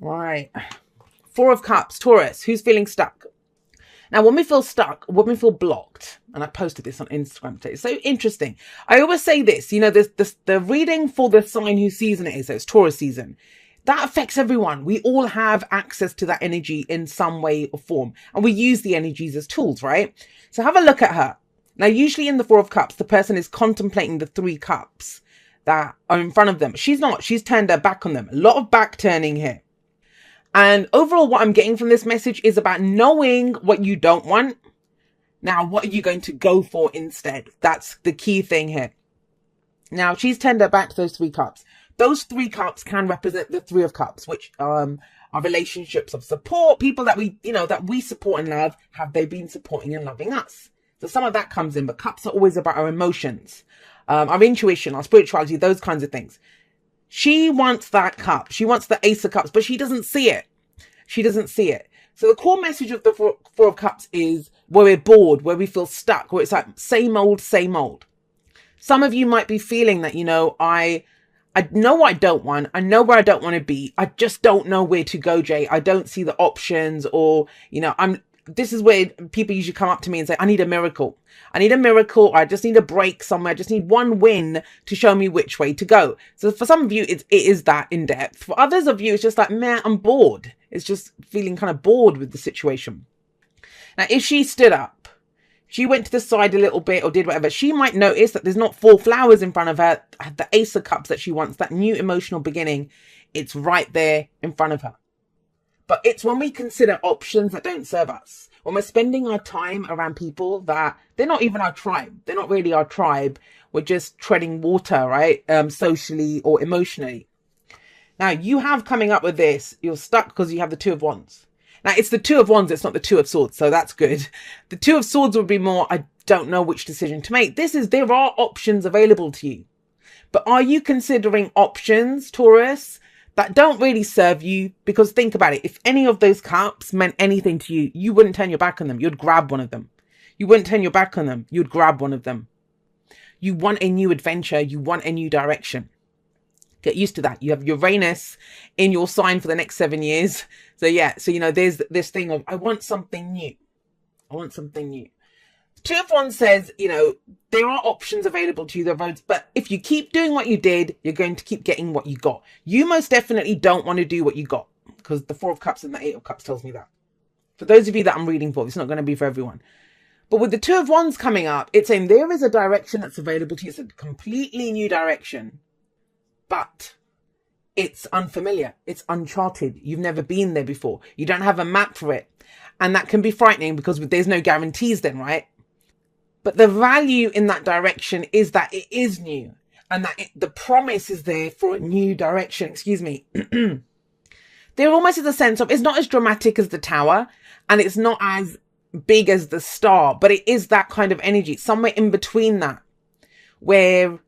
Right. Four of Cups, Taurus, who's feeling stuck? Now, when we feel stuck, when we feel blocked, and I posted this on Instagram today, it's so interesting. I always say this, the reading for the sign whose season it is, so it's Taurus season. That affects everyone. We all have access to that energy in some way or form, and we use the energies as tools, right? So have a look at her. Now, usually in the Four of Cups, the person is contemplating the three cups that are in front of them. She's not. She's turned her back on them. A lot of back turning here. And overall, what I'm getting from this message is about knowing what you don't want. Now, what are you going to go for instead? That's the key thing here. Now, she's turned her back to those three cups. Those three cups can represent the Three of Cups, which are relationships of support, people that we support and love. Have they been supporting and loving us? So some of that comes in, but cups are always about our emotions, our intuition, our spirituality, those kinds of things. She wants that cup. She wants the Ace of Cups, but she doesn't see it. She doesn't see it. So the core message of the Four of Cups is where we're bored, where we feel stuck, where it's like same old, same old. Some of you might be feeling that, I know what I don't want. I know where I don't want to be. I just don't know where to go, Jay. I don't see the options, or, this is where people usually come up to me and say, I need a miracle. I need a miracle. Or I just need a break somewhere. I just need one win to show me which way to go. So for some of you, it is that in depth. For others of you, it's just like, man, I'm bored. It's just feeling kind of bored with the situation. Now, if she stood up, she went to the side a little bit or did whatever, she might notice that there's not four flowers in front of her. The Ace of Cups that she wants, that new emotional beginning, it's right there in front of her. But it's when we consider options that don't serve us, when we're spending our time around people that they're not even our tribe. They're not really our tribe. We're just treading water, right? Socially or emotionally. Now, you have coming up with this, you're stuck because you have the Two of Wands. Now, it's the Two of Wands, it's not the Two of Swords, so that's good. The Two of Swords would be more, I don't know which decision to make. There are options available to you. But are you considering options, Taurus, that don't really serve you? Because think about it. If any of those cups meant anything to you, you wouldn't turn your back on them. You'd grab one of them. You wouldn't turn your back on them. You'd grab one of them. You want a new adventure. You want a new direction. Get used to that. You have Uranus in your sign for the next 7 years. So yeah, so there's this thing of, I want something new. I want something new. Two of Wands says, there are options available to you, the roads, but if you keep doing what you did, you're going to keep getting what you got. You most definitely don't want to do what you got, because the Four of Cups and the Eight of Cups tells me that. For those of you that I'm reading for, it's not going to be for everyone. But with the Two of Wands coming up, it's saying there is a direction that's available to you. It's a completely new direction, but it's unfamiliar. It's uncharted. You've never been there before. You don't have a map for it. And that can be frightening because there's no guarantees then, right? But the value in that direction is that it is new, and that the promise is there for a new direction. Excuse me. There almost is a sense of, it's not as dramatic as the Tower, and it's not as big as the Star, but it is that kind of energy, somewhere in between that, where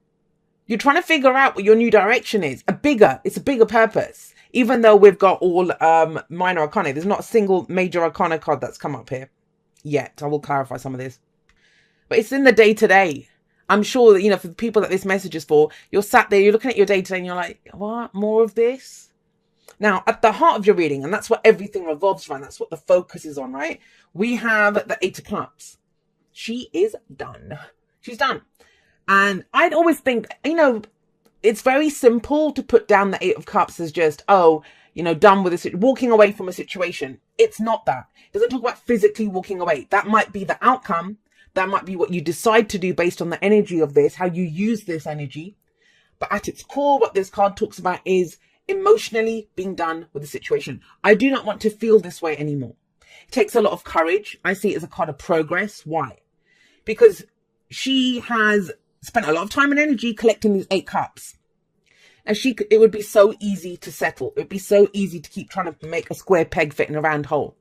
you're trying to figure out what your new direction is. It's a bigger purpose. Even though we've got all minor arcana, there's not a single major arcana card that's come up here yet. I will clarify some of this. But it's in the day-to-day. I'm sure that, for the people that this message is for, you're sat there, you're looking at your day-to-day and you're like, what? More of this? Now, at the heart of your reading, and that's what everything revolves around, that's what the focus is on, right? We have the Eight of Cups. She is done. She's done. And I'd always think, it's very simple to put down the Eight of Cups as just, done with this, walking away from a situation. It's not that. It doesn't talk about physically walking away. That might be the outcome. That might be what you decide to do based on the energy of this, how you use this energy. But at its core, what this card talks about is emotionally being done with the situation. I do not want to feel this way anymore. It takes a lot of courage. I see it as a card of progress. Why? Because she has spent a lot of time and energy collecting these 8 cups. And it would be so easy to settle. It would be so easy to keep trying to make a square peg fit in a round hole.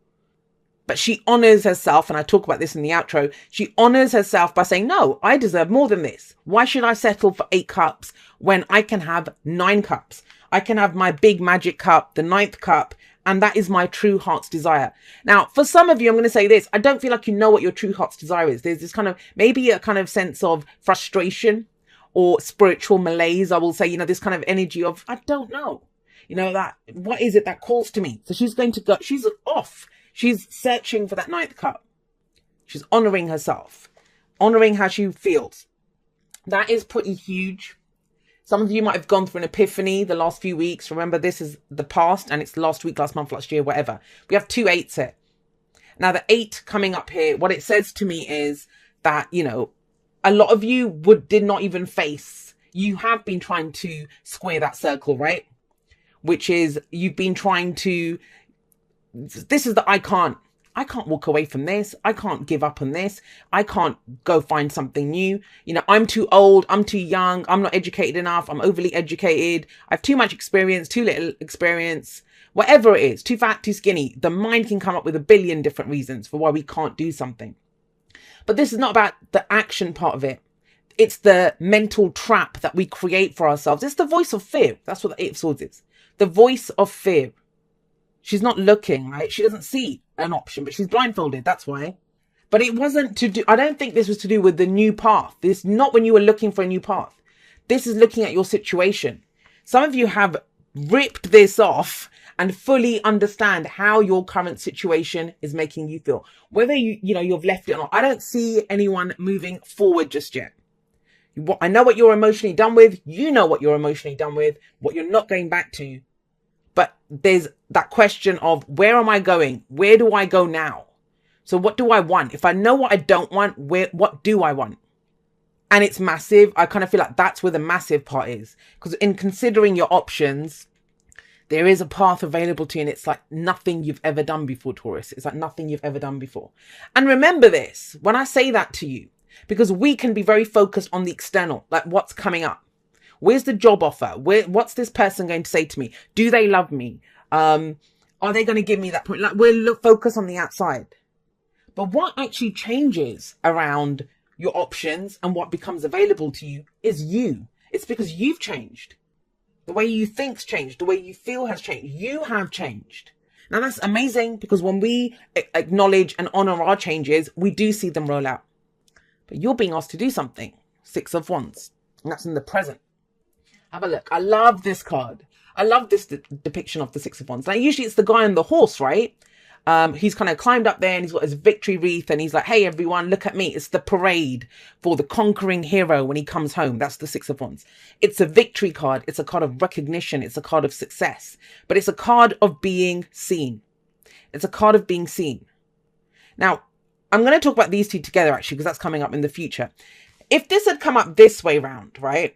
But she honors herself, and I talk about this in the outro, she honors herself by saying, no, I deserve more than this. Why should I settle for 8 cups when I can have 9 cups? I can have my big magic cup, the 9th cup, and that is my true heart's desire. Now, for some of you, I'm going to say this. I don't feel like you know what your true heart's desire is. There's this kind of, maybe a kind of sense of frustration or spiritual malaise. I will say, this kind of energy of, I don't know. You know, that, what is it that calls to me? So she's going to go, she's off. She's searching for that ninth cup. She's honoring herself, honoring how she feels. That is pretty huge. Some of you might have gone through an epiphany the last few weeks. Remember, this is the past and it's last week, last month, last year, whatever. We have 2 8s here. Now, the 8 coming up here, what it says to me is that, you know, a lot of you did not even face. You have been trying to square that circle, right? Which is, you've been trying to, this is the I can't walk away from this. I can't give up on this. I can't go find something new. You know, I'm too old. I'm too young. I'm not educated enough. I'm overly educated. I have too much experience, too little experience, whatever it is, too fat, too skinny. The mind can come up with a billion different reasons for why we can't do something. But this is not about the action part of it. It's the mental trap that we create for ourselves. It's the voice of fear. That's what the 8 of Swords is. The voice of fear. She's not looking, right? She doesn't see an option, but she's blindfolded. That's why. But it wasn't to do, I don't think this was to do with the new path. This is not when you were looking for a new path. This is looking at your situation. Some of you have ripped this off and fully understand how your current situation is making you feel. Whether you've left it or not. I don't see anyone moving forward just yet. I know what you're emotionally done with. You know what you're emotionally done with, what you're not going back to. But there's that question of, where am I going? Where do I go now? So what do I want? If I know what I don't want, what do I want? And it's massive. I kind of feel like that's where the massive part is. Because in considering your options, there is a path available to you. And it's like nothing you've ever done before, Taurus. It's like nothing you've ever done before. And remember this, when I say that to you, because we can be very focused on the external, like what's coming up. Where's the job offer? What's this person going to say to me? Do they love me? Are they going to give me that point? Like, we'll focus on the outside. But what actually changes around your options and what becomes available to you is you. It's because you've changed. The way you think's changed. The way you feel has changed. You have changed. Now that's amazing, because when we acknowledge and honor our changes, we do see them roll out. But you're being asked to do something. 6 of Wands. And that's in the present. Have a look. I love this card. I love this depiction of the 6 of Wands. Now, usually it's the guy on the horse, right? He's kind of climbed up there and he's got his victory wreath and he's like, hey, everyone, look at me. It's the parade for the conquering hero when he comes home. That's the 6 of Wands. It's a victory card. It's a card of recognition. It's a card of success. But it's a card of being seen. It's a card of being seen. Now, I'm going to talk about these two together, actually, because that's coming up in the future. If this had come up this way round, right?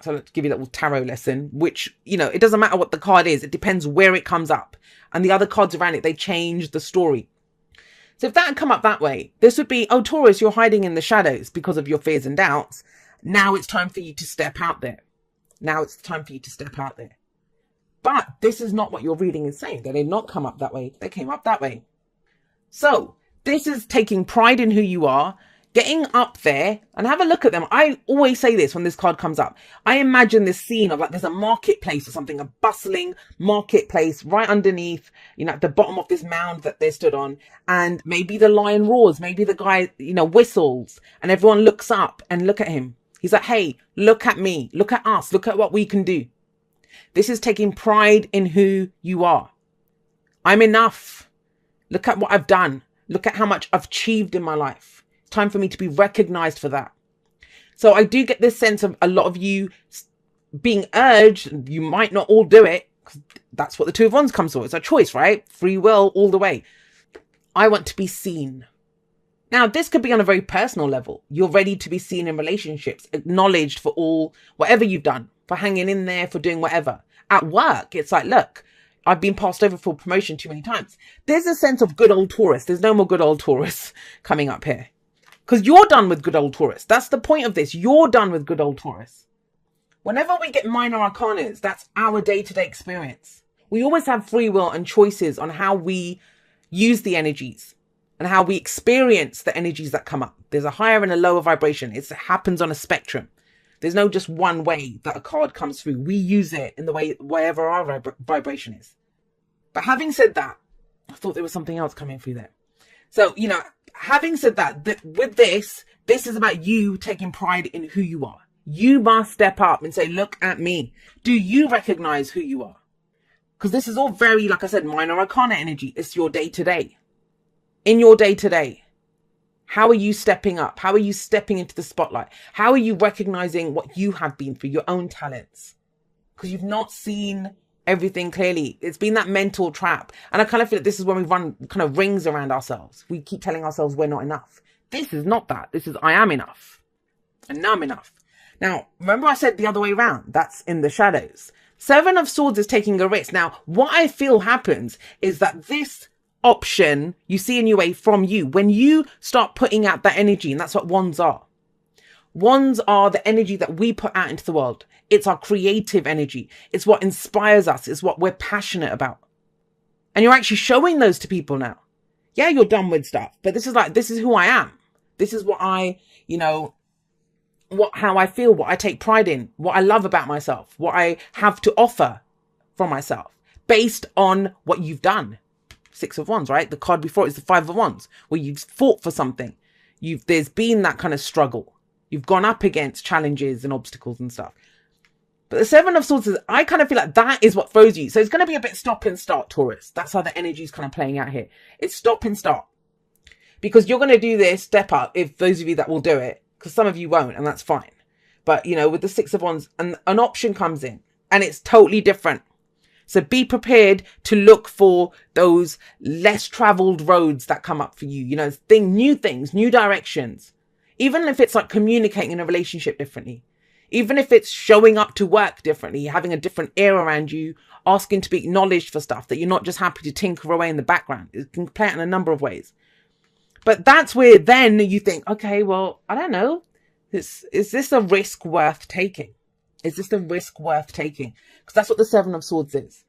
So let's give you a little tarot lesson, which, you know, it doesn't matter what the card is. It depends where it comes up. And the other cards around it, they change the story. So if that had come up that way, this would be, oh, Taurus, you're hiding in the shadows because of your fears and doubts. Now it's time for you to step out there. Now it's time for you to step out there. But this is not what your reading is saying. They did not come up that way. They came up that way. So this is taking pride in who you are, getting up there, and have a look at them. I always say this when this card comes up. I imagine this scene of like there's a marketplace or something, a bustling marketplace right underneath, you know, at the bottom of this mound that they stood on. And maybe the lion roars, maybe the guy, you know, whistles, and everyone looks up and look at him. He's like, hey, look at me, look at us, look at what we can do. This is taking pride in who you are. I'm enough. Look at what I've done. Look at how much I've achieved in my life. It's time for me to be recognized for that. So I do get this sense of a lot of you being urged. You might not all do it. That's what the 2 of Wands comes for. It's a choice, right? Free will all the way. I want to be seen. Now, this could be on a very personal level. You're ready to be seen in relationships, acknowledged for all, whatever you've done, for hanging in there, for doing whatever. At work, it's like, look, I've been passed over for promotion too many times. There's a sense of good old Taurus. There's no more good old Taurus coming up here. Because you're done with good old Taurus. That's the point of this. You're done with good old Taurus. Whenever we get minor arcanas, that's our day-to-day experience. We always have free will and choices on how we use the energies and how we experience the energies that come up. There's a higher and a lower vibration. It happens on a spectrum. There's no just one way that a card comes through. We use it in the way, wherever our vibration is. But having said that, I thought there was something else coming through there. So, you know, having said that, with this is about you taking pride in who you are. You must step up and say, look at me. Do you recognize who you are? Because this is all very, like I said, minor arcana energy. It's your day-to-day. In your day-to-day, how are you stepping up? How are you stepping into the spotlight? How are you recognizing what you have been through, your own talents? Because you've not seen everything clearly. It's been that mental trap. And I kind of feel like this is when we run kind of rings around ourselves. We keep telling ourselves we're not enough. This is not that. This is I am enough. And now I'm enough. Now, remember I said the other way around. That's in the shadows. Seven of Swords is taking a risk. Now, what I feel happens is that this option you see in your way from you, when you start putting out that energy, and that's what wands are. Wands are the energy that we put out into the world. It's our creative energy. It's what inspires us. It's what we're passionate about. And you're actually showing those to people now. Yeah, you're done with stuff, but this is who I am. This is what I, how I feel, what I take pride in, what I love about myself, what I have to offer from myself based on what you've done. Six of Wands, right? The card before is the Five of Wands, where you've fought for something. There's been that kind of struggle. You've gone up against challenges and obstacles and stuff. But the Seven of Swords is, I kind of feel like that is what throws you. So it's going to be a bit stop and start, Taurus. That's how the energy is kind of playing out here. It's stop and start. Because you're going to do this step up, if those of you that will do it, because some of you won't, and that's fine. But, with the Six of Wands, an option comes in, and it's totally different. So be prepared to look for those less traveled roads that come up for you, new things, new directions. Even if it's like communicating in a relationship differently, even if it's showing up to work differently, having a different ear around you, asking to be acknowledged for stuff that you're not just happy to tinker away in the background. It can play out in a number of ways. But that's where then you think, okay, well, I don't know. Is this a risk worth taking? Is this a risk worth taking? Because that's what the Seven of Swords is.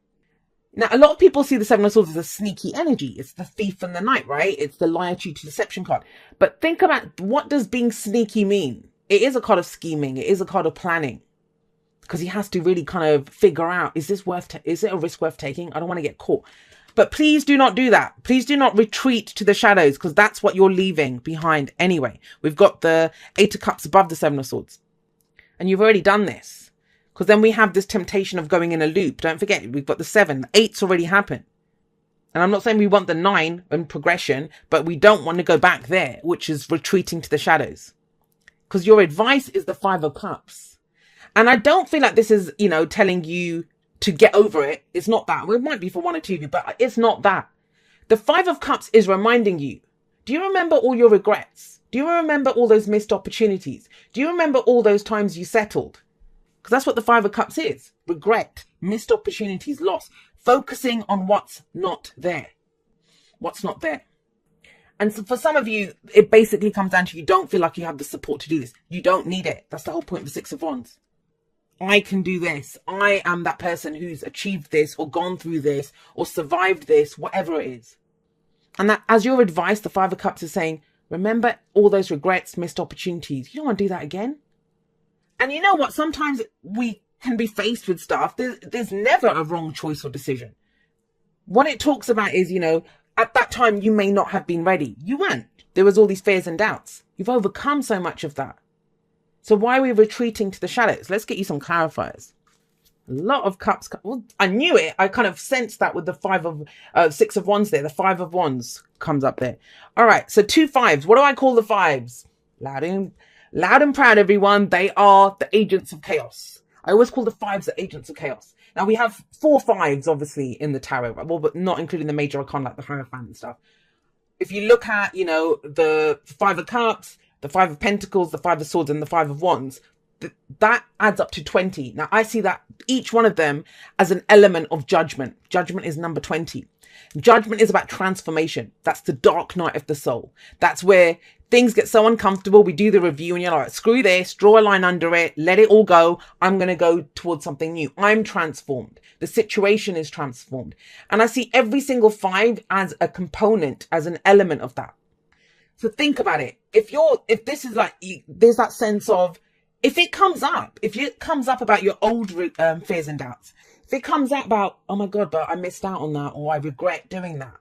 Now, a lot of people see the Seven of Swords as a sneaky energy. It's the thief and the knight, right? It's the liar, cheat, deception card. But think about, what does being sneaky mean? It is a card of scheming. It is a card of planning. Because he has to really kind of figure out, is it a risk worth taking? I don't want to get caught. But please do not do that. Please do not retreat to the shadows, because that's what you're leaving behind anyway. We've got the Eight of Cups above the Seven of Swords. And you've already done this. Because then we have this temptation of going in a loop. Don't forget, we've got the 7. The 8's already happened. And I'm not saying we want the 9 and progression, but we don't want to go back there, which is retreating to the shadows. Because your advice is the 5 of Cups. And I don't feel like this is, telling you to get over it. It's not that. Well, it might be for one or two of you, but it's not that. The 5 of Cups is reminding you. Do you remember all your regrets? Do you remember all those missed opportunities? Do you remember all those times you settled? Because that's what the 5 of Cups is. Regret, missed opportunities, loss. Focusing on what's not there. What's not there. And so for some of you, it basically comes down to you don't feel like you have the support to do this. You don't need it. That's the whole point of the 6 of Wands. I can do this. I am that person who's achieved this or gone through this or survived this, whatever it is. And that, as your advice, the 5 of Cups is saying, remember all those regrets, missed opportunities. You don't want to do that again. And you know what? Sometimes we can be faced with stuff. There's never a wrong choice or decision. What it talks about is, at that time, you may not have been ready. You weren't. There was all these fears and doubts. You've overcome so much of that. So why are we retreating to the shadows? Let's get you some clarifiers. A lot of cups. Well, I knew it. I kind of sensed that with the 6 of Wands there. The 5 of Wands comes up there. All right. So 2 5s. What do I call the 5s? Loud and proud, everyone. They are the agents of chaos. I always call the 5s the agents of chaos. Now, we have 4 5s, obviously, in the tarot, right? Well, but not including the major arcana, like the Hierophant and stuff. If you look at, the 5 of Cups, the 5 of Pentacles, the 5 of Swords, and the 5 of Wands, that adds up to 20. Now, I see that each one of them as an element of judgment. Judgment is number 20. Judgment is about transformation. That's the dark night of the soul. That's where things get so uncomfortable. We do the review and you're like, screw this, draw a line under it, let it all go. I'm going to go towards something new. I'm transformed. The situation is transformed. And I see every single 5 as a component, as an element of that. So think about it. If this is like, there's that sense of, if it comes up about your old fears and doubts, if it comes out about, oh my God, but I missed out on that, or I regret doing that,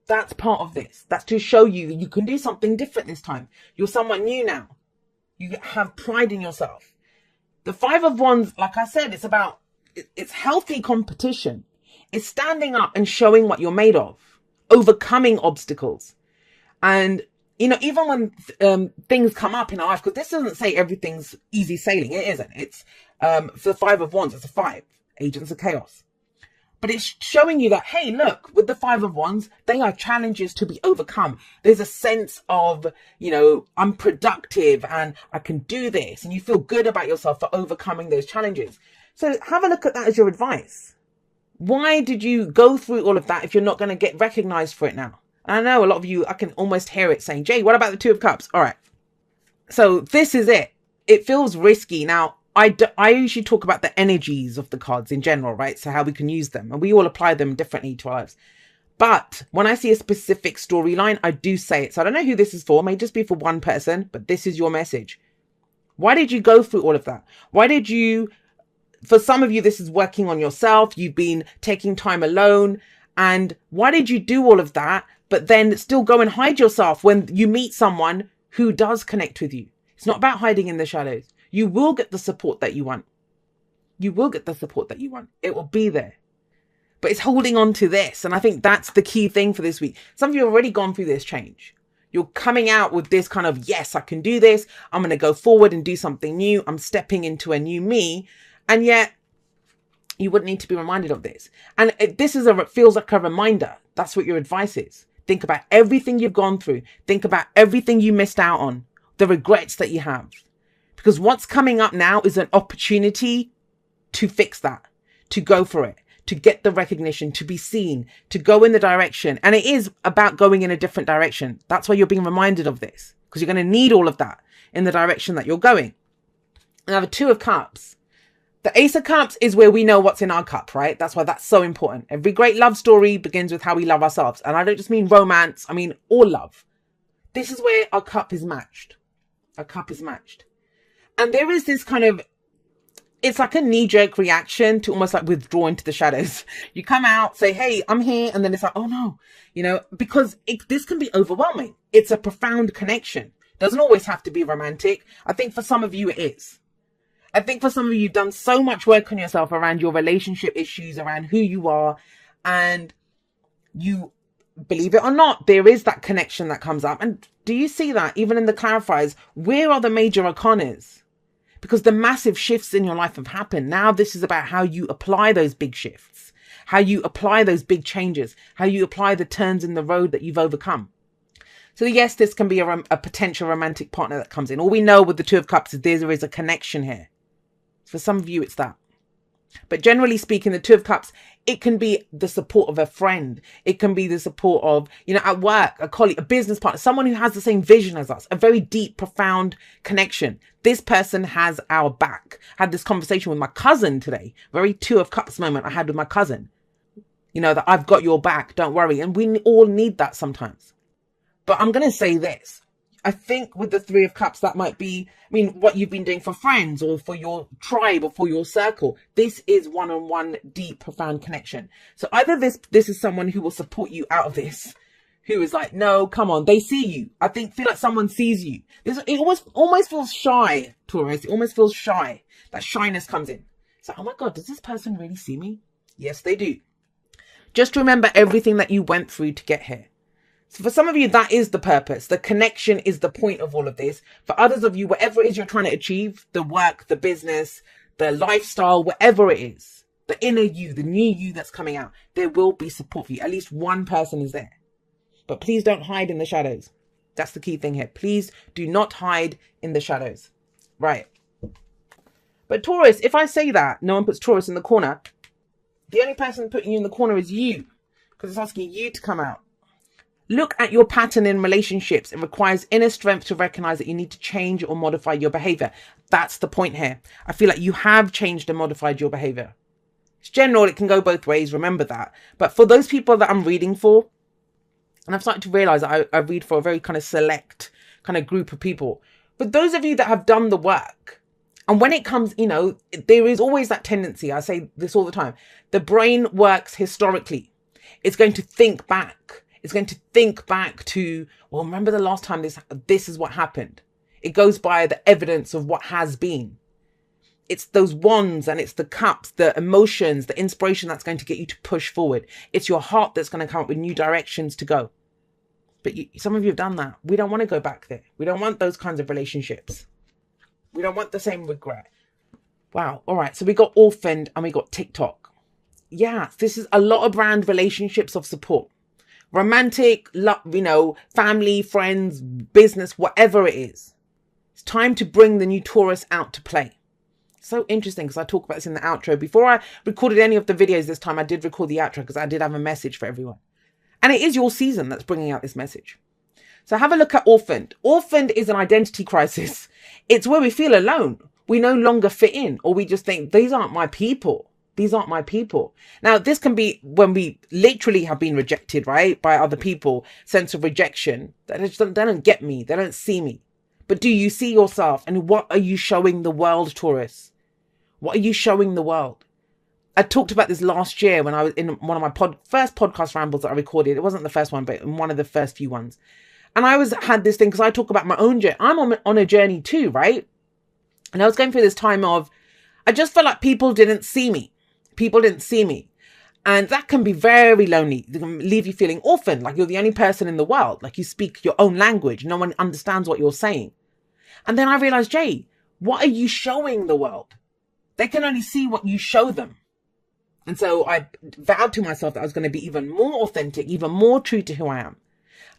that's part of this. That's to show you can do something different this time. You're someone new now. You have pride in yourself. The 5 of Wands, like I said, it's healthy competition. It's standing up and showing what you're made of, overcoming obstacles. And, you know, even when things come up in our life, because this doesn't say everything's easy sailing. It isn't. It's for the Five of Wands, it's a 5, Agents of Chaos. But it's showing you that, hey, look, with the Five of Wands, they are challenges to be overcome. There's a sense of, you know, I'm productive and I can do this. And you feel good about yourself for overcoming those challenges. So have a look at that as your advice. Why did you go through all of that if you're not going to get recognized for it now? And I know a lot of you, I can almost hear it saying, Jay, what about the Two of Cups? All right. So this is it. It feels risky. Now, I usually talk about the energies of the cards in general, right? So how we can use them, and we all apply them differently to our lives. But when I see a specific storyline, I do say it. So I don't know who this is for. It may just be for one person, but this is your message. Why did you go through all of that? Why did you, for some of you, this is working on yourself. You've been taking time alone. And why did you do all of that, but then still go and hide yourself when you meet someone who does connect with you? It's not about hiding in the shadows. You will get the support that you want. You will get the support that you want. It will be there. But it's holding on to this. And I think that's the key thing for this week. Some of you have already gone through this change. You're coming out with this kind of, yes, I can do this. I'm going to go forward and do something new. I'm stepping into a new me. And yet you wouldn't need to be reminded of this. And this is feels like a reminder. That's what your advice is. Think about everything you've gone through. Think about everything you missed out on, the regrets that you have. Because what's coming up now is an opportunity to fix that, to go for it, to get the recognition, to be seen, to go in the direction. And it is about going in a different direction. That's why you're being reminded of this, because you're going to need all of that in the direction that you're going. Now, the Two of Cups. The Ace of Cups is where we know what's in our cup, right? That's why that's so important. Every great love story begins with how we love ourselves. And I don't just mean romance. I mean all love. This is where our cup is matched. Our cup is matched. And there is this kind of, it's like a knee-jerk reaction to almost like withdraw into the shadows. You come out, say, hey, I'm here. And then it's like, oh no, you know, because this can be overwhelming. It's a profound connection. Doesn't always have to be romantic. I think for some of you it is. I think for some of you, you've done so much work on yourself around your relationship issues, around who you are. And you, believe it or not, there is that connection that comes up. And do you see that even in the clarifiers? Where are the major arcanas? Because the massive shifts in your life have happened. Now this is about how you apply those big shifts, how you apply those big changes, how you apply the turns in the road that you've overcome. So yes, this can be a potential romantic partner that comes in. All we know with the Two of Cups is there is a connection here. For some of you, it's that. But generally speaking, the Two of Cups, it can be the support of a friend. It can be the support of, you know, at work, a colleague, a business partner, someone who has the same vision as us, a very deep, profound connection. This person has our back. I had this conversation with my cousin today, very Two of Cups moment I had with my cousin. You know, that I've got your back, don't worry. And we all need that sometimes. But I'm going to say this. I think with the Three of Cups, that might be, I mean, what you've been doing for friends or for your tribe or for your circle. This is one-on-one, deep, profound connection. So either this is someone who will support you out of this, who is like, no, come on, they see you. I feel like someone sees you. It almost feels shy, Taurus. It almost feels shy. That shyness comes in. It's like, oh my God, does this person really see me? Yes, they do. Just remember everything that you went through to get here. So for some of you, that is the purpose. The connection is the point of all of this. For others of you, whatever it is you're trying to achieve, the work, the business, the lifestyle, whatever it is, the inner you, the new you that's coming out, there will be support for you. At least one person is there. But please don't hide in the shadows. That's the key thing here. Please do not hide in the shadows. Right. But Taurus, if I say that, no one puts Taurus in the corner, the only person putting you in the corner is you. Because it's asking you to come out. Look at your pattern in relationships. It requires inner strength to recognize that you need to change or modify your behavior. That's the point here. I feel like you have changed and modified your behavior. It's general. It can go both ways. Remember that. But for those people that I'm reading for, and I've started to realize that I read for a very kind of select kind of group of people. But those of you that have done the work, and when it comes, you know, there is always that tendency. I say this all the time. The brain works historically. It's going to think back. It's going to think back to, well, remember the last time this is what happened. It goes by the evidence of what has been. It's those wands and it's the cups, the emotions, the inspiration that's going to get you to push forward. It's your heart that's going to come up with new directions to go. But some of you have done that. We don't want to go back there. We don't want those kinds of relationships. We don't want the same regret. Wow. All right. So we got orphaned and we got TikTok. Yeah, this is a lot of brand relationships of support. Romantic, family, friends, business, whatever it is. It's time to bring the new Taurus out to play. So interesting because I talk about this in the outro. Before I recorded any of the videos this time, I did record the outro because I did have a message for everyone. And it is your season that's bringing out this message. So have a look at orphaned. Orphaned is an identity crisis. It's where we feel alone. We no longer fit in, or we just think, these aren't my people. These aren't my people. Now, this can be when we literally have been rejected, right? By other people, sense of rejection. They don't get me. They don't see me. But do you see yourself? And what are you showing the world, Taurus? What are you showing the world? I talked about this last year when I was in one of my first podcast rambles that I recorded. It wasn't the first one, but in one of the first few ones. And I had this thing because I talk about my own journey. I'm on a journey too, right? And I was going through this time of, I just felt like people didn't see me. People didn't see me. And that can be very lonely. It can leave you feeling orphaned, like you're the only person in the world. Like you speak your own language. No one understands what you're saying. And then I realized, Jay, what are you showing the world? They can only see what you show them. And so I vowed to myself that I was going to be even more authentic, even more true to who I am.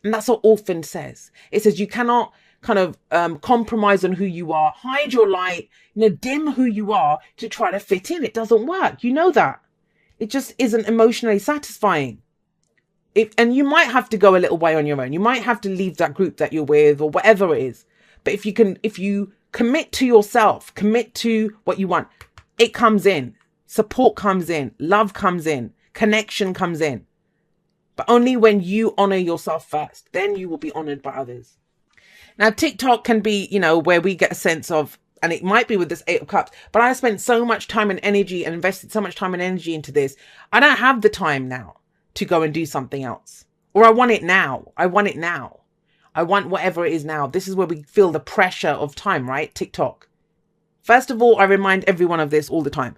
And that's what orphaned says. It says you cannot kind of compromise on who you are, hide your light, dim who you are to try to fit in. It doesn't work. You know that. It just isn't emotionally satisfying. And you might have to go a little way on your own. You might have to leave that group that you're with or whatever it is. But if you commit to yourself, commit to what you want, it comes in. Support comes in, love comes in, connection comes in. But only when you honor yourself first, then you will be honored by others. Now, TikTok can be, where we get a sense of, and it might be with this 8 of Cups, but I spent so much time and energy and invested so much time and energy into this. I don't have the time now to go and do something else. Or I want it now. I want it now. I want whatever it is now. This is where we feel the pressure of time, right? TikTok. First of all, I remind everyone of this all the time.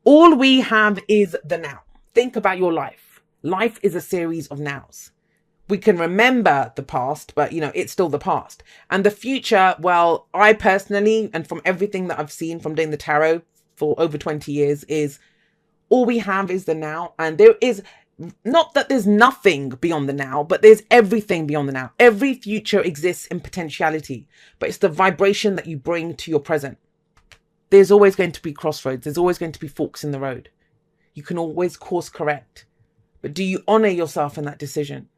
All we have is the now. Think about your life. Life is a series of nows. We can remember the past, but it's still the past. And the future, well, I personally, and from everything that I've seen from doing the tarot for over 20 years, is all we have is the now. And there is not that there's nothing beyond the now, but there's everything beyond the now. Every future exists in potentiality, but it's the vibration that you bring to your present. There's always going to be crossroads. There's always going to be forks in the road. You can always course correct. But do you honor yourself in that decision?